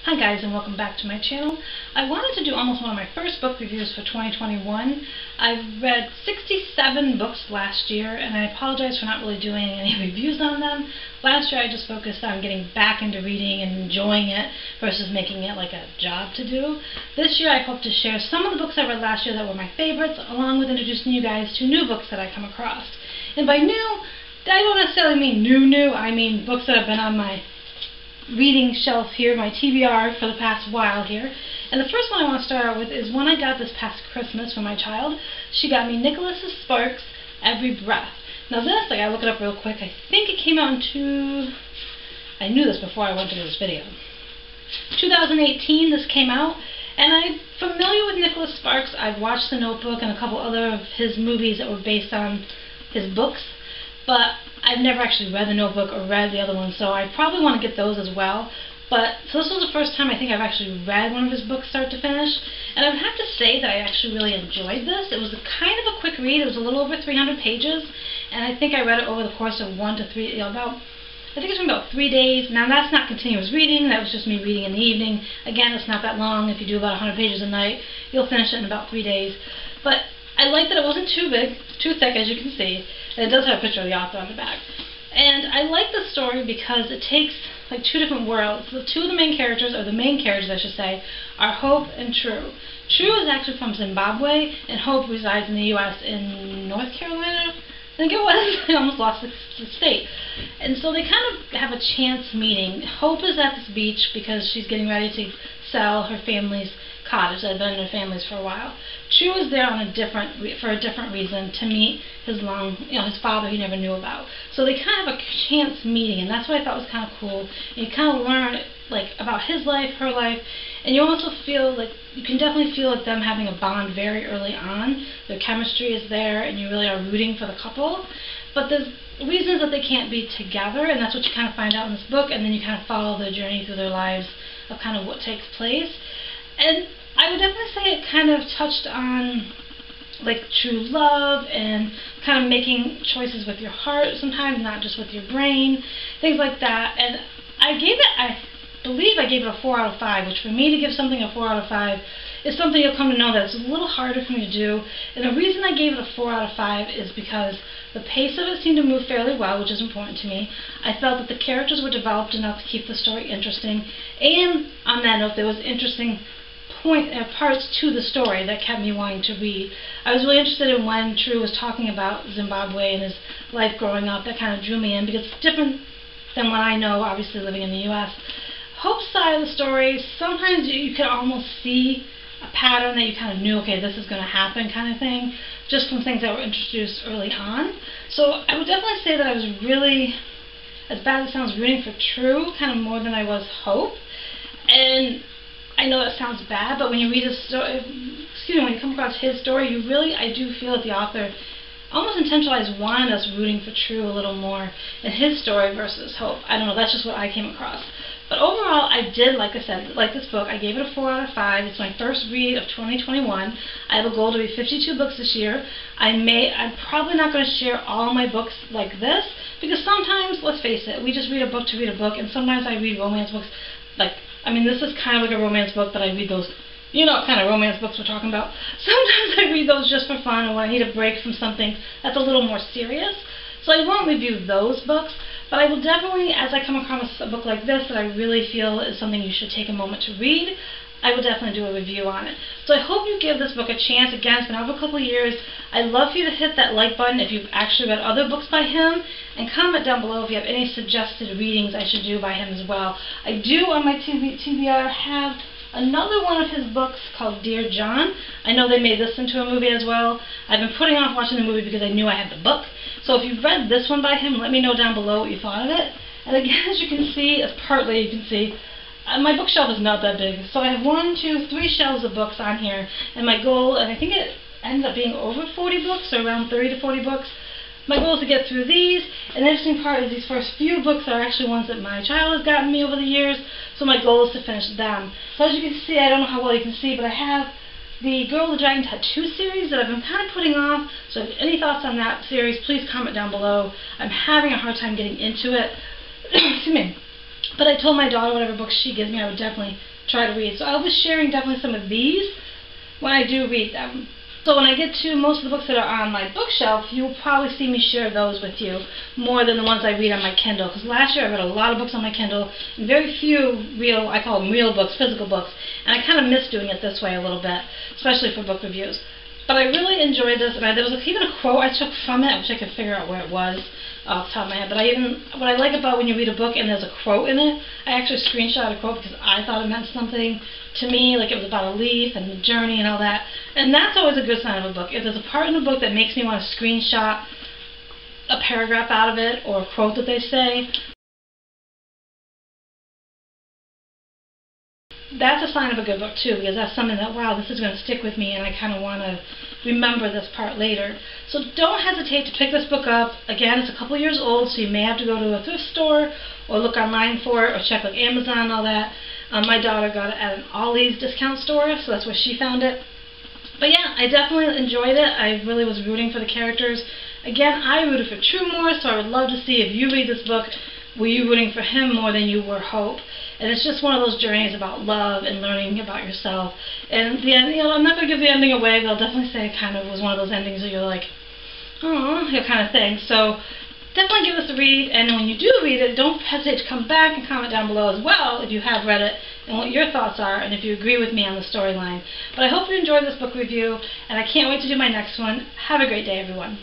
Hi guys, and welcome back to my channel. I wanted to do almost one of my first book reviews for 2021. I've read 67 books last year, and I apologize for not really doing any reviews on them. Last year I just focused on getting back into reading and enjoying it versus making it like a job to do. This year I hope to share some of the books I read last year that were my favorites, along with introducing you guys to new books that I come across. And by new, I don't necessarily mean new, I mean books that have been on my reading shelf here, my TBR, for the past while here. And the first one I want to start out with is one I got this past Christmas for my child. She got me Nicholas Sparks' Every Breath. Now this, I gotta look it up real quick, I think it came out in I knew this before I went to this video. 2018 this came out, and I'm familiar with Nicholas Sparks. I've watched The Notebook and a couple other of his movies that were based on his books, but I've never actually read The Notebook or read the other one, so I probably want to get those as well. So this was the first time I think I've actually read one of his books start to finish, and I would have to say that I actually really enjoyed this. It was kind of a quick read. It was a little over 300 pages, and I think I read it over the course of I think it's about 3 days. Now that's not continuous reading, that was just me reading in the evening. Again, it's not that long. If you do about 100 pages a night, you'll finish it in about 3 days. But I like that it wasn't too big, too thick, as you can see, and it does have a picture of the author on the back. And I like the story because it takes like two different worlds. The two of the main characters, or the main characters I should say, are Hope and True. True is actually from Zimbabwe, and Hope resides in the U.S. in North Carolina, I think it was. I almost lost the state. And so they kind of have a chance meeting. Hope is at this beach because she's getting ready to sell her family's cottage that had been in her family's for a while. True is there on for a different reason, to meet his his father he never knew about. So they kind of have a chance meeting, and that's what I thought was kind of cool. And you kind of learn like about his life, her life, and you also feel like you can definitely feel like them having a bond very early on. Their chemistry is there, and you really are rooting for the couple. But there's reasons that they can't be together, and that's what you kind of find out in this book, and then you kind of follow their journey through their lives of kind of what takes place. And I would definitely say it kind of touched on like true love and kind of making choices with your heart sometimes, not just with your brain, things like that. And I believe I gave it a 4 out of 5, which for me to give something a 4 out of 5 is something you'll come to know that it's a little harder for me to do. And the reason I gave it a 4 out of 5 is because the pace of it seemed to move fairly well, which is important to me. I felt that the characters were developed enough to keep the story interesting, and on that note, there was interesting parts to the story that kept me wanting to read. I was really interested in when True was talking about Zimbabwe and his life growing up. That kind of drew me in because it's different than what I know, obviously living in the U.S. Hope's side of the story, sometimes you can almost see a pattern that you kind of knew, okay, this is going to happen kind of thing, just from things that were introduced early on. So I would definitely say that I was really, as bad as it sounds, rooting for True kind of more than I was Hope. And I know that sounds bad, but when you read his story, when you come across his story, I do feel that the author almost intentionally wanted us rooting for True a little more in his story versus Hope. I don't know, that's just what I came across. But overall, I did, like I said, like this book. I gave it a 4 out of 5. It's my first read of 2021. I have a goal to read 52 books this year. I'm probably not going to share all my books like this, because sometimes, let's face it, we just read a book to read a book, and sometimes I read romance books. This is kind of like a romance book, but I read those, you know what kind of romance books we're talking about. Sometimes I read those just for fun, or when I need a break from something that's a little more serious. So I won't review those books, but I will definitely, as I come across a book like this that I really feel is something you should take a moment to read, I will definitely do a review on it. So I hope you give this book a chance. Again, it's been out for a couple of years. I'd love for you to hit that like button if you've actually read other books by him, and comment down below if you have any suggested readings I should do by him as well. I do, on my TBR, have another one of his books called Dear John. I know they made this into a movie as well. I've been putting off watching the movie because I knew I had the book. So if you've read this one by him, let me know down below what you thought of it. And again, as you can see, my bookshelf is not that big. So I have 3 shelves of books on here, and my goal, and I think it ends up being over 40 books, or around 30 to 40 books. My goal is to get through these, and the interesting part is these first few books are actually ones that my child has gotten me over the years, so my goal is to finish them. So as you can see, I don't know how well you can see, but I have the Girl with the Dragon Tattoo series that I've been kind of putting off, so if any thoughts on that series, please comment down below. I'm having a hard time getting into it. Excuse me. But I told my daughter whatever books she gives me, I would definitely try to read. So I'll be sharing definitely some of these when I do read them. So when I get to most of the books that are on my bookshelf, you'll probably see me share those with you more than the ones I read on my Kindle. Because last year I read a lot of books on my Kindle, and very few real, I call them real books, physical books. And I kind of miss doing it this way a little bit, especially for book reviews. But I really enjoyed this, and there was even a quote I took from it. I wish I could figure out where it was off the top of my head. But what I like about when you read a book and there's a quote in it, I actually screenshot a quote because I thought it meant something to me, like it was about a leaf and the journey and all that. And that's always a good sign of a book. If there's a part in a book that makes me want to screenshot a paragraph out of it or a quote that they say, that's a sign of a good book too, because that's something that, wow, this is going to stick with me and I kind of want to remember this part later. So don't hesitate to pick this book up. Again, it's a couple years old, so you may have to go to a thrift store or look online for it or check like Amazon and all that. My daughter got it at an Ollie's discount store, so that's where she found it. But yeah, I definitely enjoyed it. I really was rooting for the characters. Again, I rooted for True more, so I would love to see if you read this book, were you rooting for him more than you were Hope? And it's just one of those journeys about love and learning about yourself. And the end, I'm not going to give the ending away, but I'll definitely say it kind of was one of those endings where you're like, oh, kind of thing. So definitely give this a read, and when you do read it, don't hesitate to come back and comment down below as well if you have read it and what your thoughts are and if you agree with me on the storyline. But I hope you enjoyed this book review, and I can't wait to do my next one. Have a great day, everyone.